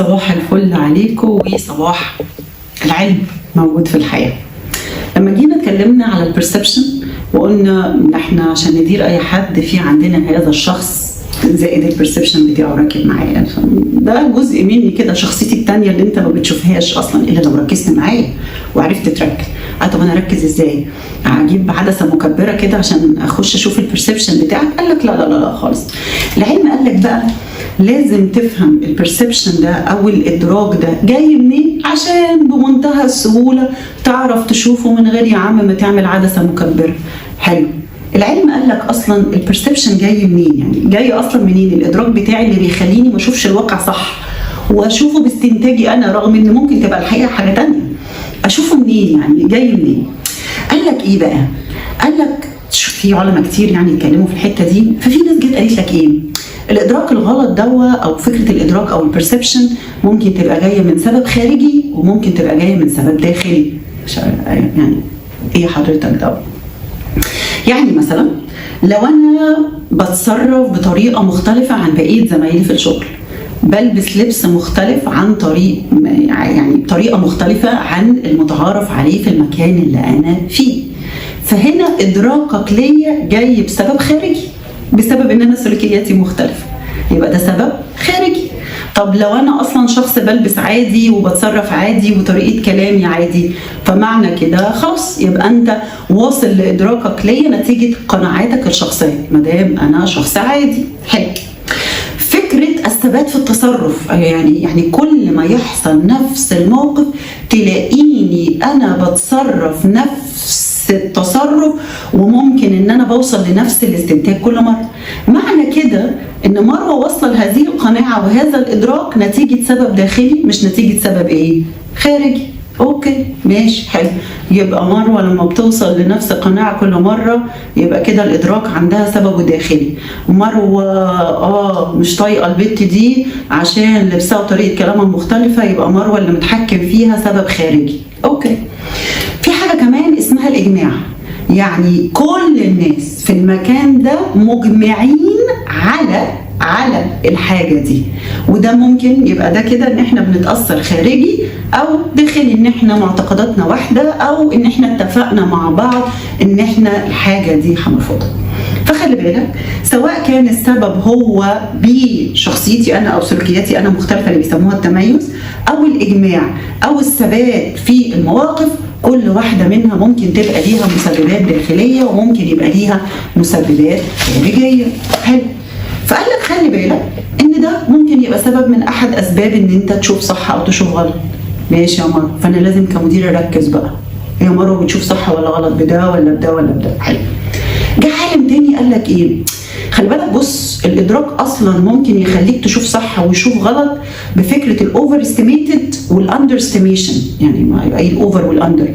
صباح الفل عليكم وصباح العلم موجود في الحياة. لما جينا اتكلمنا على البرسبشن وقلنا ان احنا عشان ندير اي حد في عندنا هذا الشخص زائد البرسبشن بتاعه راكب معايا، ده جزء مني كده، شخصيتي التانية اللي انت ما بتشوفهاش اصلا الا لو ركزت معايا وعرفت تركز. طب انا اركز ازاي؟ اجيب عدسه مكبره كده عشان اخش اشوف البرسبشن بتاعك؟ قال لك لا لا لا خالص. العلم قال لك بقى لازم تفهم البرسبشن ده او الادراك ده جاي منين عشان بمنتهى السهوله تعرف تشوفه من غير يا عم ما تعمل عدسه مكبره. حلو. العلم قال لك اصلا البرسبشن جاي منين، يعني جاي اصلا منين الادراك بتاعي اللي بيخليني ما اشوفش الواقع صح واشوفه باستنتاجي انا، رغم ان ممكن تبقى الحقيقه حاجه تانية. اشوفه منين؟ يعني جاي منين؟ قال لك ايه بقى؟ قال لك في علماء كتير يعني اتكلموا في الحته دي، ففي ناس جت قالت لك ايه؟ الادراك الغلط دوا او فكره الادراك او البرسبشن ممكن تبقى جايه من سبب خارجي وممكن تبقى جايه من سبب داخلي. يعني ايه حضرتك ده؟ يعني مثلا لو انا بتصرف بطريقه مختلفه عن بقيه زمايلي في الشغل، بلبس لبس مختلف عن يعني بطريقه مختلفه عن المتعارف عليه في المكان اللي انا فيه، فهنا ادراكك ليا جاي بسبب خارجي، بسبب ان انا سلوكياتي مختلفه، يبقى ده سبب خارجي. طب لو انا اصلا شخص بلبس عادي وبتصرف عادي وطريقه كلامي عادي، فمعنى كده خلاص يبقى انت واصل لادراكك ليا نتيجه قناعاتك الشخصيه ما دام انا شخص عادي. حلو. فكره الثبات في التصرف، يعني كل ما يحصل نفس الموقف تلاقيني انا بتصرف نفس التصرف وممكن ان انا بوصل لنفس الاستنتاج كل مره. معنى كده ان مروه واصله لهذه القناعه وهذا الادراك نتيجه سبب داخلي مش نتيجه سبب ايه؟ خارجي. اوكي ماشي حلو. يبقى مروه لما بتوصل لنفس القناعه كل مره يبقى كده الادراك عندها سبب داخلي. مروه مش طايقه البت دي عشان لبسها وطريقه كلامها مختلفه، يبقى مروه اللي متحكم فيها سبب خارجي. اوكي. في حاجه كمان اسمها الاجماع، يعني كل الناس في المكان ده مجمعين على الحاجه دي، وده ممكن يبقى ده كده ان احنا بنتاثر خارجي او داخلي، ان احنا معتقداتنا واحده او ان احنا اتفقنا مع بعض ان احنا الحاجه دي هنرفضها. فخلي بالك سواء كان السبب هو بشخصيتي انا او سلوكياتي انا مختلفه اللي بيسموها التميز، او الاجماع او الثبات في المواقف، كل واحده منها ممكن تبقى ليها مسببات داخليه وممكن يبقى ليها مسببات خارجيه. حلو. فقال لك خلي بالك ان ده ممكن يبقى سبب من احد اسباب ان انت تشوف صح او تشوف غلط. ماشي يا مروه، فانا لازم كمدير اركز بقى هي مروه بتشوف صح ولا غلط، بده ولا بده ولا بده. حلو. جه عالم تاني قال لك ايه؟ خلي بالك بص، الادراك اصلا ممكن يخليك تشوف صح ويشوف غلط بفكره الاوفر استيميتد والاندر استيميشن. يعني ما يبقى ايه الاوفر والاندر؟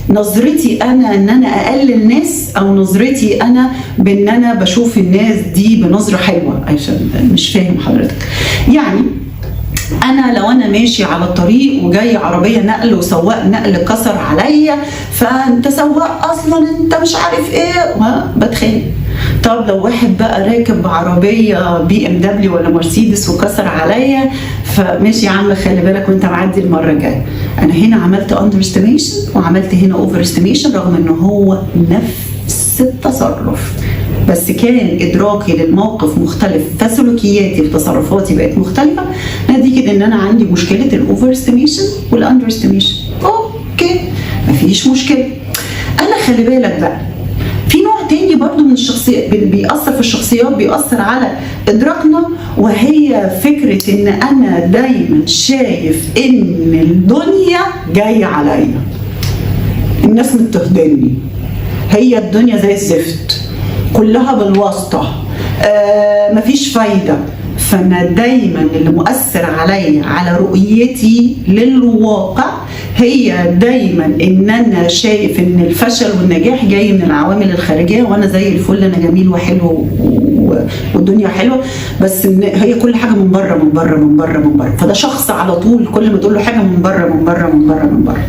نظرتي انا ان انا اقلل ناس، او نظرتي انا بان انا بشوف الناس دي بنظره حلوه. عشان مش فاهم حضرتك، يعني انا لو انا ماشي على الطريق وجاي عربيه نقل وسواق نقل كسر عليا، فانت سواق اصلا انت مش عارف ايه، ما بتخانق. طب لو واحد بقى راكب عربيه BMW ولا مرسيدس وكسر عليا، فماشي يا عم خلي بالك وانت معدي المره الجايه. انا هنا عملت اندر استيميشن وعملت هنا اوفر استيميشن، رغم ان هو نفس التصرف بس كان ادراكي للموقف مختلف، فسلوكياتي وتصرفاتي بقت مختلفه نتيجه ان انا عندي مشكله الاوفر استيميشن والاندر استيميشن. اوكي مفيش مشكله. انا خلي بالك بقى في نوع تاني برضو من الشخصيات بيأثر في الشخصيات، بيأثر على إدراكنا، وهي فكرة إن أنا دايما شايف إن الدنيا جاية عليا، الناس متهدني، هي الدنيا زي الزفت كلها بالواسطة، مفيش فايدة. فأنا دايما اللي مؤثر عليا على رؤيتي للواقع هي دايما ان انا شايف ان الفشل والنجاح جاي من العوامل الخارجيه، وانا زي الفل انا جميل وحلو والدنيا حلوه، بس إن هي كل حاجه من بره من بره من بره من بره. فده شخص على طول كل ما تقول له حاجه من بره من بره من بره من بره.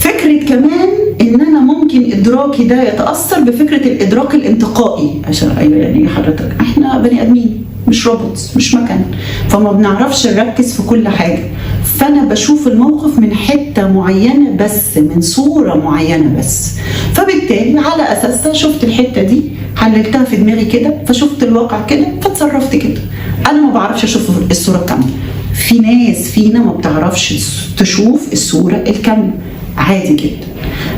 فكره كمان ان انا ممكن ادراكي ده يتاثر بفكره الادراك الانتقائي. عشان ايوه يعني حضرتك احنا بني ادمين مش روبوتس، مش مكن، فما بنعرفش نركز في كل حاجه. فانا بشوف الموقف من حته معينه بس، من صوره معينه بس، فبالتالي على اساسها شفت الحته دي، حللتها في دماغي كده، فشفت الواقع كده، فاتصرفت كده. انا ما بعرفش اشوف الصوره الكامله. في ناس فينا ما بتعرفش تشوف الصوره الكامله، عادي جدا.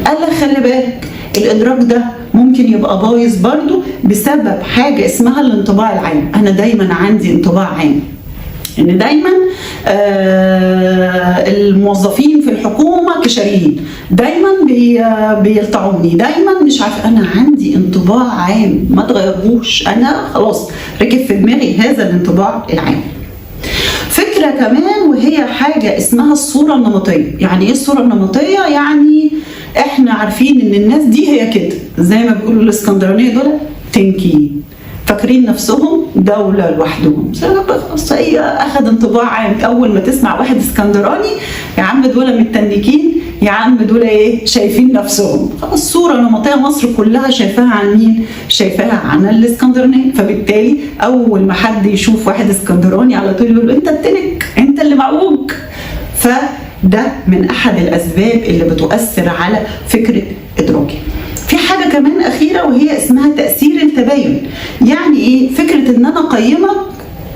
قال لك خلي بالك الادراك ده ممكن يبقى بايظ برضو بسبب حاجه اسمها الانطباع العام. انا دايما عندي انطباع عام ان دايما الموظفين في الحكومه كشريين، دايما بيلطعوني، دايما مش عارفه. انا عندي انطباع عام ما تغيرهوش، انا خلاص ركب في دماغي هذا الانطباع العام. فكره كمان وهي حاجه اسمها الصوره النمطيه. يعني ايه الصوره النمطيه؟ يعني احنا عارفين ان الناس دي هي كده، زي ما بيقولوا الاسكندرانيه دول تنكين، فاكرين نفسهم دولة لوحدهم. خلاص هي أخذ انطباع عام. أول ما تسمع واحد اسكندراني، يا عم دول متنكين، يا عم دول إيه، شايفين نفسهم. خلاص صورة نمطية مصر كلها شايفاها عن مين؟ شايفاها عن الاسكندرانية. فبالتالي أول ما حد يشوف واحد اسكندراني على طول يقول له أنت التنك، أنت اللي معوج. فده من أحد الأسباب اللي بتؤثر على فكرة إدراكي. في حاجة كمان أخيرة وهي اسمها تأثير التباين. يعني إيه؟ فكرة إن أنا أقيمك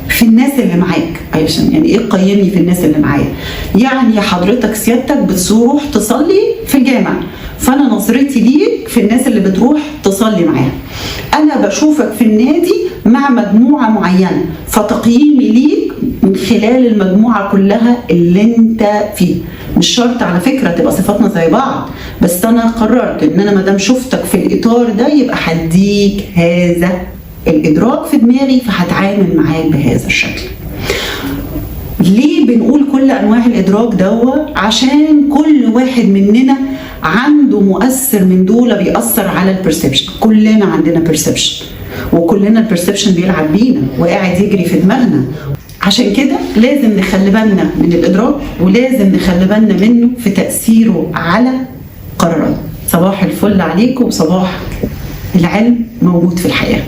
في الناس اللي معاك. عشان يعني إيه قيمني في الناس اللي معايا؟ يعني حضرتك سيادتك بتروح تصلي في الجامع، فأنا نظرتي ليك في الناس اللي بتروح تصلي معاها. أنا بشوفك في النادي مع مجموعة معينة، فتقييمي ليك من خلال المجموعة كلها اللي انت فيه. مش شرط على فكرة تبقى صفاتنا زي بعض، بس انا قررت ان انا مادام شفتك في الاطار ده يبقى هديك هذا الادراك في دماغي، فهتعامل معاك بهذا الشكل. ليه بنقول كل انواع الادراك دوت؟ عشان كل واحد مننا عنده مؤثر من دول بيأثر على البرسبشن. كلنا عندنا برسبشن، وكلنا البرسبشن بيلعب بينا وقاعد يجري في دماغنا. عشان كده لازم نخلي بالنا من الادراك، ولازم نخلي بالنا منه في تأثيره على قرارات. صباح الفل عليكم، وصباح العلم موجود في الحياة.